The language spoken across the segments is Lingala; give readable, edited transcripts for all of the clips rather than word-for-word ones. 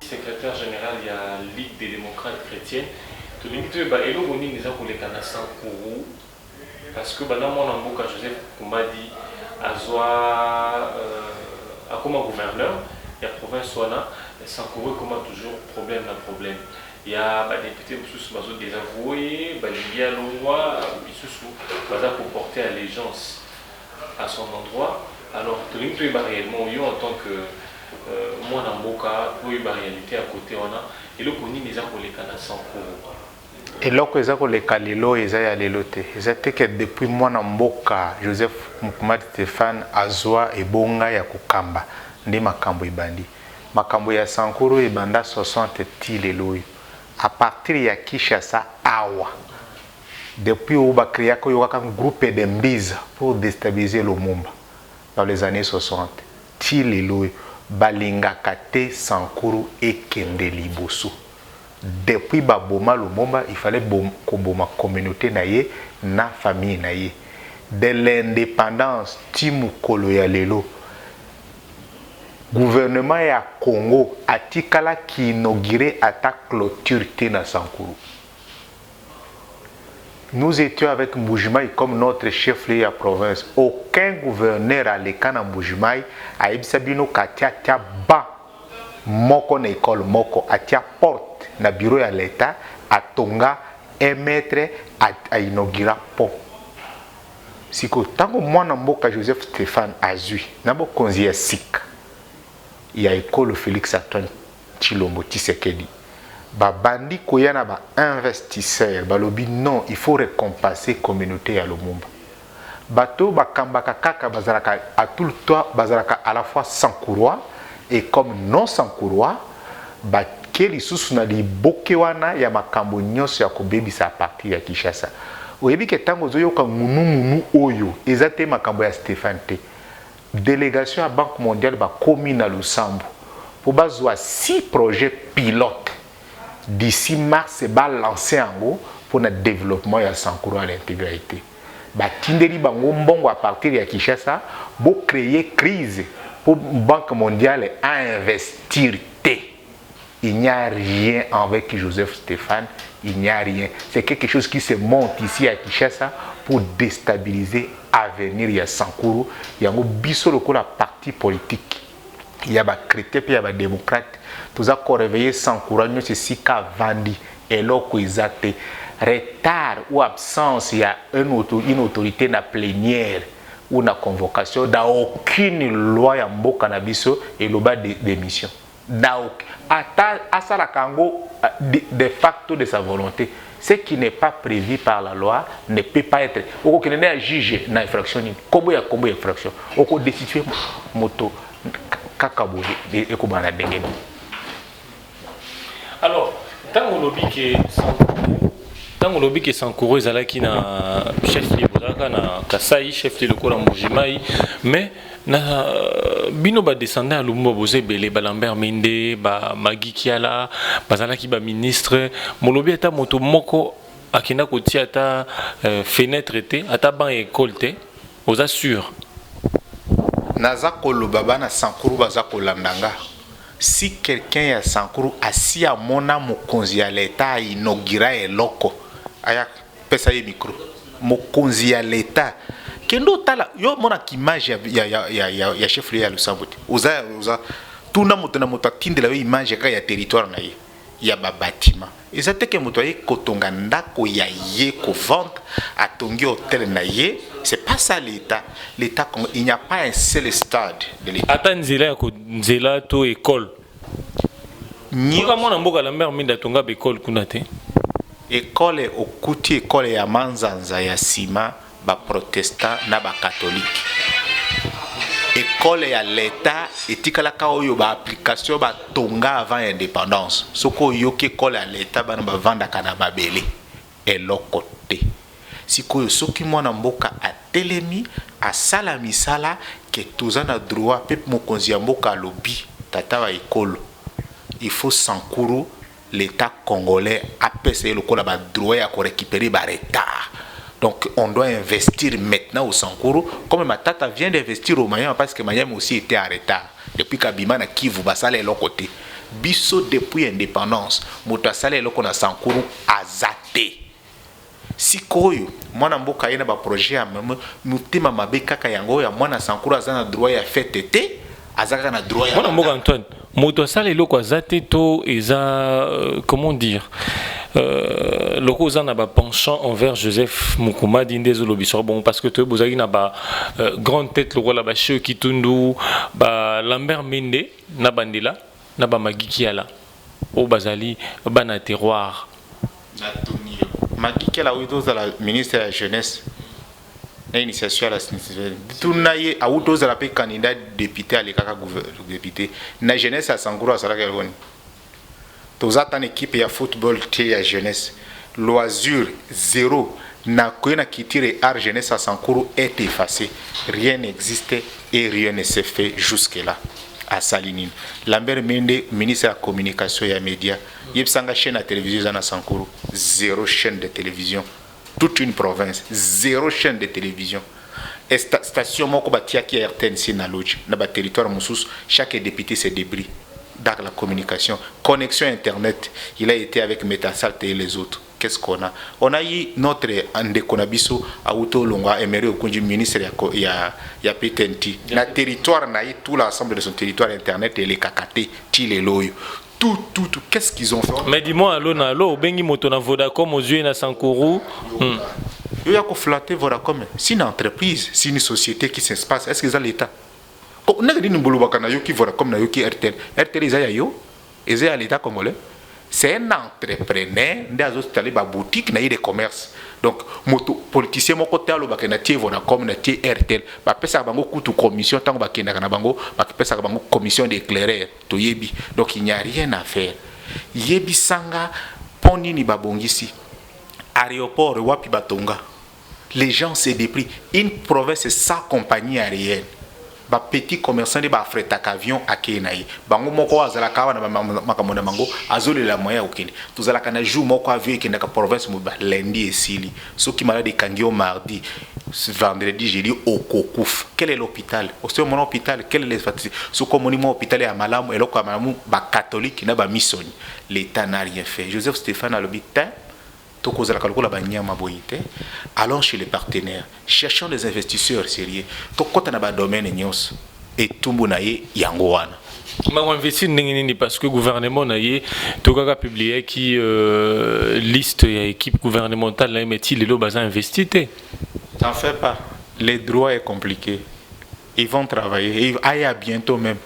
Secrétaire général, il y a Ligue des démocrates chrétiennes. Tout le monde dit que Elo Boni n'est pas pour les Canadiens pour parce que dans mon amboka Joseph Koumadi Azoa a comme gouverneur, il y a province Soana, Sankourou comme toujours problème. Il y a des députés sous désavoués, il y a l'Oua, pour porter allégeance à son endroit. Alors, tout le monde est réellement en tant que moi dans Boka, pour une réalité à côté, on a et le connu les pour les canards sans cours. Et là que ça les kalilo et ça y a les lotés. C'était que depuis moi dans Boka, Joseph Mukumadi Stéphane Azwa et Bonga ya Kukamba, ndi makambo ibandi. Makambo ya Sankuru ibanda 60 tilelo. À partir ya Kinshasa awa. Depuis où ba créé un groupe de Mbiza pour déstabiliser le Mumba dans les années 60. Tilelo balinga kate Sankuru et Kende Liboso. Depuis baboma Lumumba, il fallait koboma communauté naie na famille naie. De l'indépendance, Timu Kolo ya lelo. Gouvernement ya Congo atikala qui inauguré attaque clôture na Sankuru. Nous étions avec Mbujimaï comme notre chef-lieu à province. Aucun gouverneur à l'école Mbujimaï a ibsabino katia tia ba moko na école moko atia porte na bureau ya l'état a tonga un maître a inauguré pont. Siko tango mwana mboka Joseph Stéphane azui na bo konzi ya sika ya école Félix Antoine Tshilombo Tshisekedi. Bandi koyana ba investisseur balobi non il faut récompenser communauté à Lumumba. Bato bakambaka kaka bazalaka à tout le temps bazalaka à la fois Sankourois et comme non Sankourois bakeli susu na liboke wana ya makambo nyonso ya kobebisa parti ya Kinshasa. Oyebi ke tango zoyoka munu oyo ezate makambo ya Stéphane te. Délégation à Banque mondiale ba komi na Lusambo pour bazwa 6 projets pilotes. D'ici mars, c'est lancé en gros pour le développement de Sankuru à l'intégralité. Tindeli bango mbongo à partir de Kinshasa pour créer crise pour la Banque mondiale à investir. Il n'y a rien avec Joseph Stéphane, il n'y a rien. C'est quelque chose qui se monte ici à Kinshasa pour déstabiliser l'avenir de Sankuru. Il y a un biso la parti politique. Il y a des chrétiens et il y a des démocrates. Tous à réveiller sans courage, c'est si qu'a vendu et là qu'ils retard ou absence, il y a une autorité na plénière ou na convocation, dans aucune loi en beau cannabis et le bas d'émission. À ça la Congo de facto de sa volonté. Ce qui n'est pas prévu par la loi ne peut pas être. Au qu'il n'est jugé dans l'infraction. Comment il y a combien d'infractions? Au cours de situations moto. Alors, tant on lobby que Sankuru est allé qui na chef de Bozaka na Kasai chef de l'école en Mbujimaï mais na bino ba descendre à Lumumba Bozé Belé ba Lambert Mende ba Magui Kiala bazala ki ba ministre mon lobby ata moto moko akina kotia ata fenêtre te ata ban école te aux assure naza koloba na Sankuru baza kolandanga. Si quelqu'un ya Sankuru asi a mona mokonzi ya l'état inaugura eloko aya pesa ye micro mokonzi ya l'état kendo tala yo mona image ya chef lieu ya Lusambo uza tuna moto na moto atindela image ya territoire na ye ya ba bâtiment ezate ke moto ye kotonga ndako ya ye ko vendre atongi hôtel na ye. C'est pas ça l'État. L'État, il n'y a pas un seul stade de l'État. Attends, Nzela to école. Comment on a la mère minda tonga école kunate? École au kuti école ya manzanza ya sima ba protestant na ba catholique. École ya l'État etikala ka oyo ba application ba tonga avant indépendance. Soko yoki école ya l'État ba na vanda kana babele. Et l'autre sikoyo soki mwana mboka atelemi asala misala ke tozana droit pe mokonzi ya mboka lobi batata ba école. Il faut Sankuru, l'État congolais a passé le droit à récupérer le retard. Donc on doit investir maintenant au Sankuru. Comme Matata vient d'investir au Mayam parce que Mayam aussi était en retard. Depuis qu'Abima na Kivu, Basale est l'autre côté. Bisso depuis l'indépendance, Moutasale est l'autre côté Sankuru azate. Si koyo, moi na mboka yena ba projet à même, mutima mabe kaka yango ya moi na Sankuru azana droit ya fait tété, azaka na droit ya. Moi na mboka Antoine, Moutasale est l'autre azate to eza comment dire? Le cause n'a pas penchant envers Joseph Mukuma d'Indez Olobisor bon parce que tu as n'a pas grande tête le roi là-bas chez Kitundu ba Lambert Mende na bandela na ba Magikiala au Bazali bana terroir Magikiala oui dans la ministre de la jeunesse l'initiation à la citoyenneté tout naie à où tous la paix candidat député à l'écart député na jeunesse à Sankuru à Salaka Rwani. Tous en équipe ya football et ya jeunesse loisir zéro na koyena kitire art jeunesse à Sankuru est effacé, rien n'existait et rien ne s'est fait jusque là à Salinine. Lambert Mende ministre de la communication et des médias yebsanga chaîne à télévision à Sankuru, zéro chaîne de télévision, toute une province zéro chaîne de télévision. Et station moko batia ki RTNC na lodge na ba territoire musus chaque député se débris. Dans la communication, connexion internet, il a été avec Metasalt et les autres. Qu'est-ce qu'on a? On a eu notre Andekonabiso à Outo Longa, Emery Okunji, ministre ya PTNT. Le territoire n'a eu tout l'ensemble de son territoire internet et les Kakate, les Loyo. Tout. Qu'est-ce qu'ils ont fait? Mais dis-moi, allo, Bengi Motona Vodacom aux yeux na Sankuru. Il y a qu'à flatter Vodacom. C'est une entreprise, c'est une société qui s'espace. Est-ce qu'ils ont l'État? C'est un entrepreneur qui a installé une boutique de commerce. Donc, les politiciens qui ont été Vodacom, RTL, ils commission commission d'éclaireur. Donc, il n'y a rien à faire. Yebi Sanga, Ponini Babongisi, aéroport, Wapi Batonga. Les gens se dépris. Une province sans compagnie aérienne. Ba petit commerçant de ba fret avion akenayi bango moko azala kawa na makamona mango azole la moya okende tozala kana jour moko avion ke na province mo lundi et sili soki malade kangio mardi vendredi jeudi okokuf. Quel est l'hôpital? Au sein mon hôpital quel est les facilités ce communément hôpital à malamu et loko malamu ba catholique na ba missionnaire. L'état n'a rien fait. Joseph Stéphane à l'hôpital. Allons chez les partenaires, cherchons des investisseurs sérieux. Et tout le monde investir parce que le gouvernement a publié qui liste l'équipe gouvernementale mais il est investi. T'en fais pas. Les droits est compliqué. Ils vont travailler. Ils à bientôt même.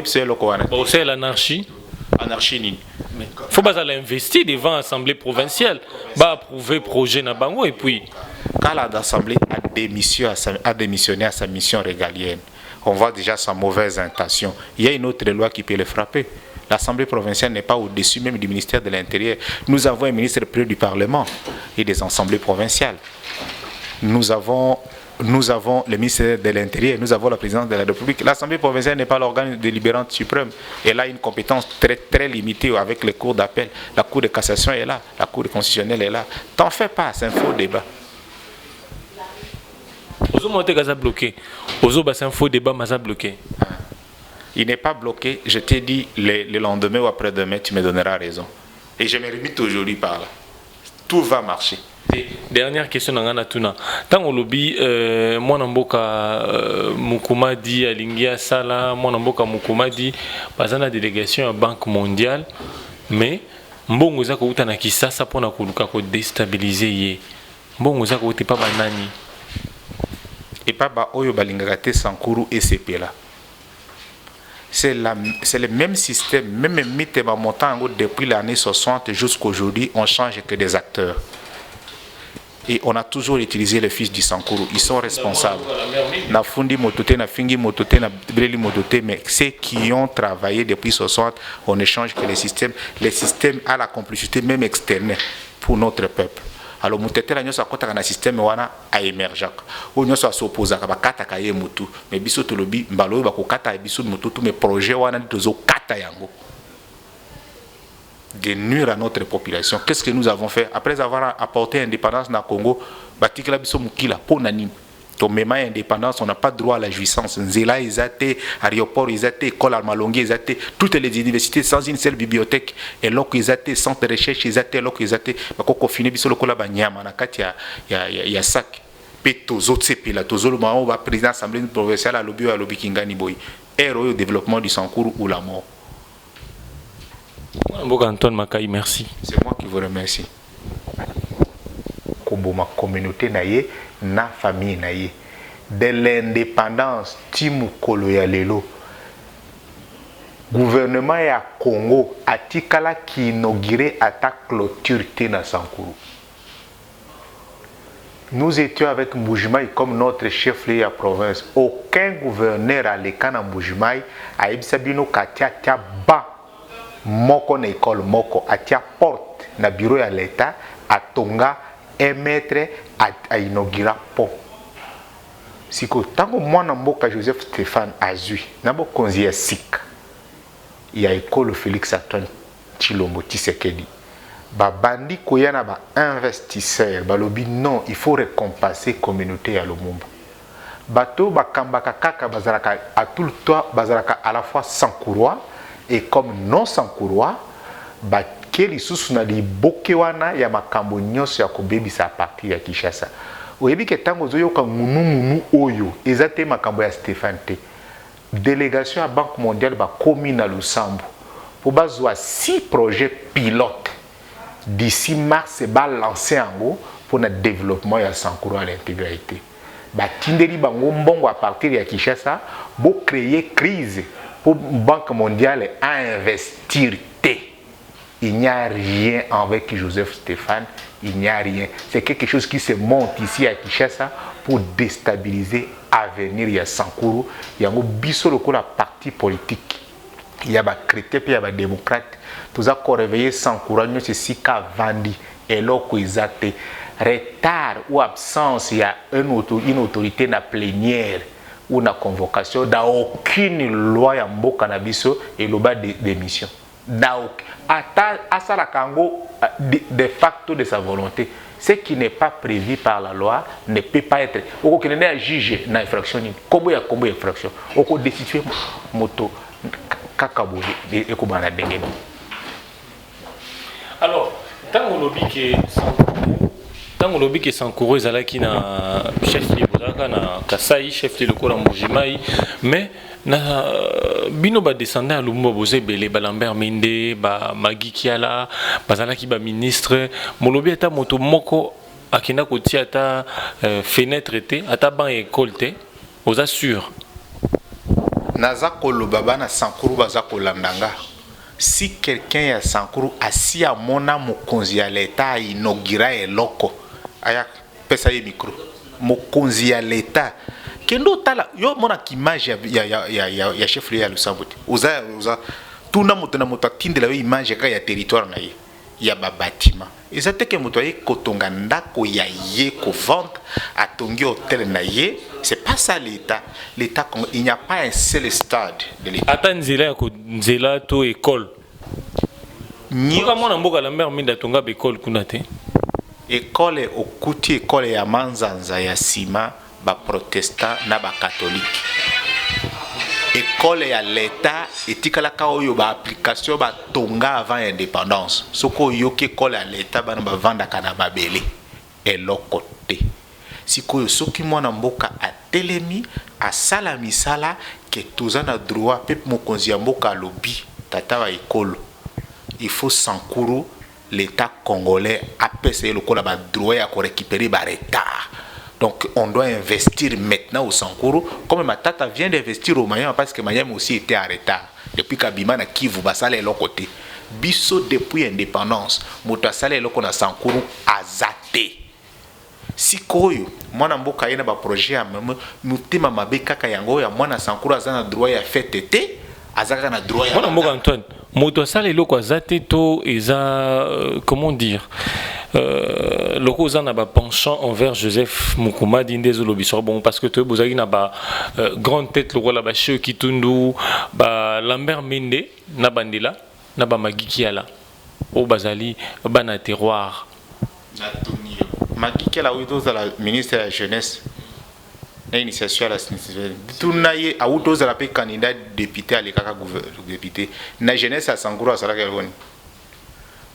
C'est l'anarchie. Anarchie. Il faut pas investir devant l'Assemblée provinciale, approuver le projet Nabango et puis. Quand l'Assemblée a démissionné à sa mission régalienne, on voit déjà sa mauvaise intention. Il y a une autre loi qui peut le frapper. L'Assemblée provinciale n'est pas au-dessus même du ministère de l'Intérieur. Nous avons un ministre près du Parlement et des assemblées provinciales. Nous avons le ministère de l'Intérieur, nous avons la présidence de la République. L'Assemblée provinciale n'est pas l'organe délibérant suprême. Elle a une compétence très limitée avec les cours d'appel. La Cour de cassation est là, la Cour constitutionnelle est là. T'en fais pas, c'est un faux débat. Bloqué. C'est un faux débat, mais bloqué. Il n'est pas bloqué. Je t'ai dit le lendemain ou après-demain, tu me donneras raison. Et je me limite aujourd'hui par là. Tout va marcher. Dernière question dans Tuna. Tant au lobby, moi Namboka Mukuma dit à Lingia Sala, moi Namboka Mukuma dit, pas la délégation à Banque mondiale, mais mbongo za ko utana kisasa pona kuluka ko déstabiliser mbongo za ko uti pa banani et pas ba oyo balingaka te Sankuru et CP là. C'est le même système, même mythe montant depuis l'année 60 jusqu'à aujourd'hui, on change que des acteurs. Et on a toujours utilisé les fils du Sankuru. Ils sont responsables. Na fundi motote, na fingi motote, na breli motote, mais ceux qui ont travaillé depuis 60, on échange que les systèmes à la complicité même externe pour notre peuple. alors mutetela nyoso akotaka na système wana a émergeaka o nyoso asopozaka bakataka ye mutu mais biso tolobi mbalo oyo bakokata biso mutu tout mais projet wana tozokata yango de nuire à notre population. Qu'est-ce que nous avons fait après avoir apporté l'indépendance dans le Congo? Batikela biso mukila po nani to mema indépendance, on n'a pas droit à la jouissance. Nzela izate, aéroport izate, école Almalongi izate, toutes les universités sans une seule bibliothèque et loko izate, centre de recherche izate, loko izate, bako fini biso lokola banyama na kati ya sac. Pe tozo tsepela tozo le moment va président assemblée provinciale à lobby kingani boy. Au développement du Sankuru ou la mort. Antoine Makai, merci. C'est moi qui vous remercie. Comme ma communauté naïe, na famille naïe. De l'indépendance, Timu Kolo ya lelo. Gouvernement ya Congo a tikala qui inauguré à ta clôture na Sankuru. Nous étions avec Mbujimaï comme notre chef-lieu à province. Aucun gouverneur à l'Ekana Mbujimaï a ebisabino katia tia ba moko na école moko atia porte na bureau ya l'État a tonga un maître a inaugura pont. Siko tango mwana mboka Joseph Stéphane azui na bo konzi ya sika ya école Félix Antoine Tshilombo Tshisekedi babandi koyana ba investisseur balobi non il faut récompenser communauté ya Lumumba bato bakambaka kaka bazalaka à tout le temps bazalaka à la fois sankourois et comme non sankourois bakeli susu na liboke wana ya makambo nyonso ya kobebisa parti ya Kinshasa oyebi ke tango zoyoka ngunu oyo ezate makambo ya Stéphane te délégation à Banque mondiale ba komi na Lusambo pour bazwa 6 projets pilotes d'ici mars ba lancer yango pour le développement ya Sankuru à l'intégralité ba tindeli bango mbongo à partir ya Kinshasa bo créer crise pour Banque mondiale à investir te. Il n'y a rien avec Joseph Stéphane, il n'y a rien. C'est quelque chose qui se monte ici à Kinshasa pour déstabiliser l'avenir de Sankuru. Il y a un biso la parti politique. Il y a des chrétiens et il y a des démocrates. Tout ça qu'on réveille Sankuru, c'est si qu'a vendu et l'autre exact. Retard ou absence, il y a une autorité na plénière ou na convocation dans aucune loi ya mboka na biso et le bas d'émission. À ça la Congo de facto de sa volonté. Ce qui n'est pas prévu par la loi ne peut pas être. Au qu'on est jugé dans infraction. Combien d'infractions? Au qu'on destitue moto kakabo et kobana dengeni. Alors, tant qu'on lobby que Sankuru ezalaki na chef lié na Kasai chef de l'école Mbujimaï mais na bino ba descendant à Lumumba boze belé ba Lambert Mende ba Magi Kiala bazalaki ba ministre molobi ata moto moko akenda kotia ata fenêtre te ata ban école te aux assure naza koloba bana Sankuru baza kolandanga. Si quelqu'un à Sankuru assis à mona mokonzi ya l'État inaugura eloko aya pesa ye micro mokonzi ya l'État kendo tala yo mona image ya chef ya Lusambo oza tuna moto na moto atindela yo image ka ya territoire na ye ya ba bâtiment ezate ke moto ye kotonga ndako ya ye ko vendre atongi hôtel na ye. C'est pas ça l'État. L'État, il n'y a pas un seul stade de l'État. Attends, Nzela to école. Comment on a mboka Lambert Mende tonga école kunate? École au kuti école ya manzanza ya sima ba protestant na ba catholique. École ya l'État etikala ka oyo ba application ba tonga avant indépendance. Soko yoke école ya l'État ba na vanda kana babele elokote. Sikoyo soki mwana mboka atelemi asala misala ke tozana droit pep mokonzi ya mboka lobi tata wa ekolo il faut Sankuru l'État congolais apesa lokola ba droit ya ko récupérer ba retard. Donc on doit investir maintenant au Sankuru comme ma tata vient d'investir au Mayama parce que Mayama aussi était en retard depuis Kabima na Kivu basala l'autre côté biso depuis indépendance moto asala eloko na Sankuru azate. Sikoyo mwana mboka yena ba projet ya mutima mabe kaka yango ya mwana Sankuru azana droit ya fête te azaka na droit ya mwana mboka Antoine moto asala eloko azate to eza comment dire loko za na ba penchant envers Joseph Mukumadi ndezo lobiso bon parce que te bozaki na ba grande tête loko la ba Cheo Kitundu ba Lambert Mende na bandela na ba Magiki ala o bazali bana terroir na tonio Magiki ala oyo la ministre de la jeunesse na initiation à la citoyenneté tunaye a oyo la pe candidat député à l'ékaka député na jeunesse à Sankuru asala ke woni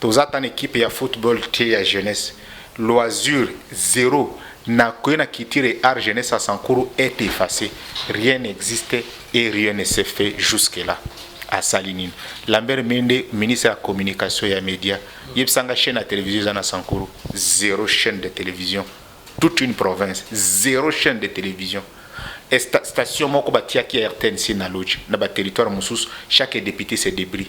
toza tan équipe ya football te ya jeunesse loisir zéro na koyena kitire art jeunesse à Sankuru est effacé, rien n'existe et rien ne s'est fait jusque là à Salinine. Lambert Mende, ministre de la communication et des médias, yebsanga chaîne à télévision à Sankuru, zéro chaîne de télévision, toute une province, zéro chaîne de télévision. Et station moko batia qui RTNC na lodge na ba territoire moussous, chaque député se débris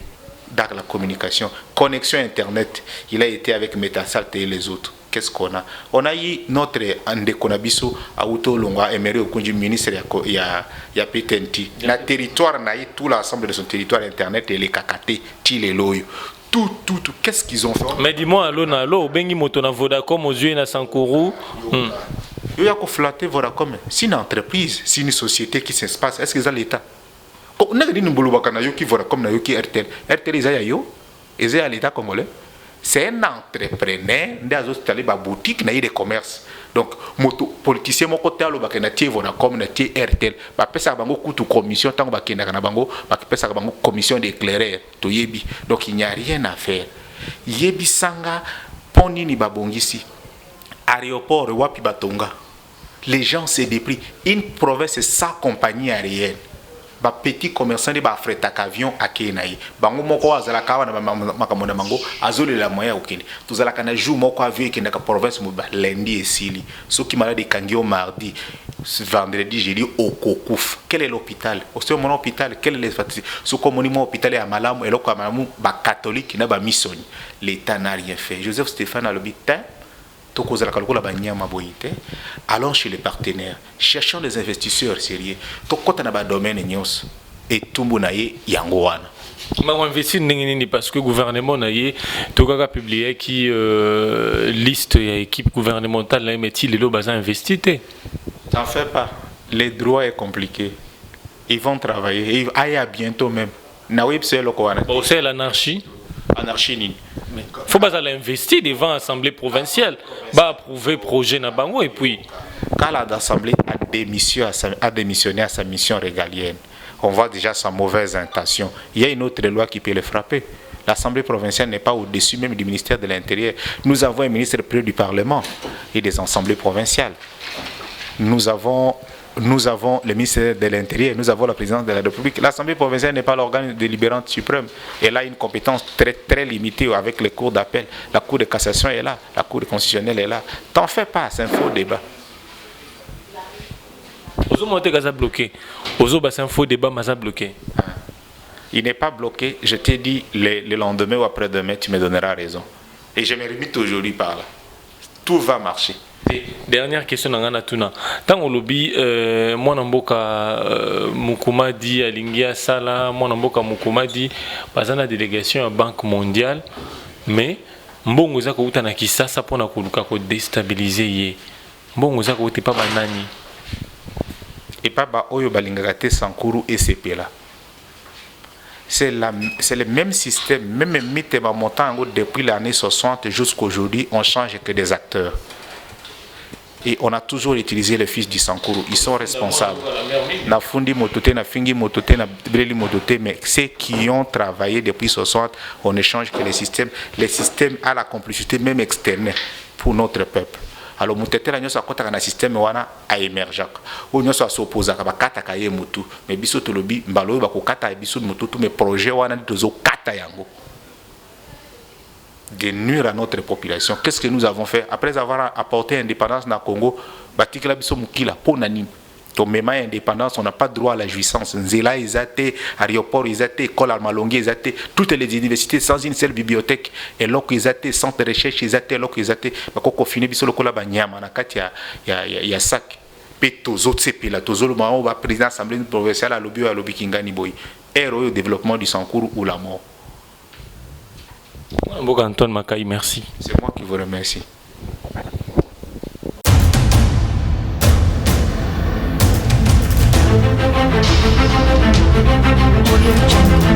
dans la communication, connexion internet, il a été avec Metasalt et les autres. Qu'est-ce qu'on a? On a eu notre Andekonabiso à Outo Longa, Emery Okunji, ministre ya PTNT. Le territoire n'a eu tout l'ensemble de son territoire internet et les kakate, les loyo. Tout. Qu'est-ce qu'ils ont fait? Mais dis-moi, allo, bengi moto na Vodacom aux yeux na Sankuru. Il y a qu'à flatter Vodacom. Si une entreprise, si une société qui s'espace, est-ce qu'ils ont l'État? Quand on a dit que Vodacom na yoki RTL, RTL ils ont ils ont l'État congolais. C'est un entrepreneur qui a installé une boutique dans des commerces. Donc, les politiciens qui ont été Vodacom, RTL, ils ont une commission, une commission d'éclaireur. Donc, il n'y a rien à faire. Yebi Sanga, Poni ni Babongisi, aéroport, Wapi Batonga. Les gens se dépriment. Une province, c'est sa compagnie aérienne. Ba petit commerçant de ba fret avion akenayi bango moko azala kawa na makamona mango azole la moyen okende tozala kana jour moko avion ekenda ka province mo ba lundi esili soki malade kangio mardi vendredi jeudi okokouf. Quel est l'hôpital? Au sein mon hôpital quel est les statistiques sous comme mon hôpital ya malamu eloko ya malamu ba catholique na ba missionnaire. L'état n'a rien fait. Joseph Stéphane a l'hôpital. Allons chez les partenaires, cherchons des investisseurs sérieux. Et tout le monde investir parce que le gouvernement a publié qui liste équipe gouvernementale mais il est investi. T'en fais pas. Les droits est compliqué. Ils vont travailler. Ils à bientôt même. C'est l'anarchie. Anarchie. Il faut pas investir devant l'Assemblée provinciale, approuver le projet Nabango et puis. Quand l'Assemblée a démissionné à sa mission régalienne, on voit déjà sa mauvaise intention. Il y a une autre loi qui peut le frapper. L'Assemblée provinciale n'est pas au-dessus même du ministère de l'Intérieur. Nous avons un ministre près du Parlement et des assemblées provinciales. Nous avons le ministère de l'Intérieur, nous avons la présidence de la République. L'Assemblée provinciale n'est pas l'organe délibérant suprême. Elle a une compétence très limitée avec les cours d'appel. La Cour de cassation est là, la Cour constitutionnelle est là. T'en fais pas, c'est un faux débat. Il n'est pas bloqué. Je t'ai dit le lendemain ou après-demain, tu me donneras raison. Et je me limite aujourd'hui par là. Tout va marcher. Dernière question dans Tuna. Tant au lobby, moi Namboka Mukumadi Alingia Sala, moi Namboka Mukumadi, bazana délégation à Banque mondiale, mais mbongo zako utana kisasa pona kuluka ko déstabiliser ye. Mbongo zako uti pas banani. Et pas ba oyo balingakate Sankuru et CP là. C'est le même système, même mythe montant depuis l'année 60 jusqu'à aujourd'hui, on change que des acteurs. Et on a toujours utilisé les fils du Sankuru. Ils sont responsables. Na fundi mototé, na fingi mototé, na breli mototé, mais ceux qui ont travaillé depuis 60, on échange que les systèmes à la complicité même externe pour notre peuple. Alors mutete la nyoso akota na système wana a émerger. O nyoso asopoza ka bakata ka ye mutu, mais biso tolobi mbalo ba ko kata biso mutu mais projet wana tozo kata yango. De nuire à notre population. Qu'est-ce que nous avons fait après avoir apporté l'indépendance dans le Congo? Batikela biso mukila pour nani. To mema indépendance, on n'a pas droit à la jouissance. Nzela izate, aéroport izate, école Almalongi izate, toutes les universités sans une seule bibliothèque. Et loko izate, centre de recherche izate, loko izate. Bakoko fini biso lokola banyama na kati ya sac. Pe tozo tsepela, tozo le mao ba président assemblée provinciale à lobby kingani boy. Héros au développement du Sankuru ou la mort. Mboka Antoine Makai, merci. C'est moi qui vous remercie. Audio Jungle.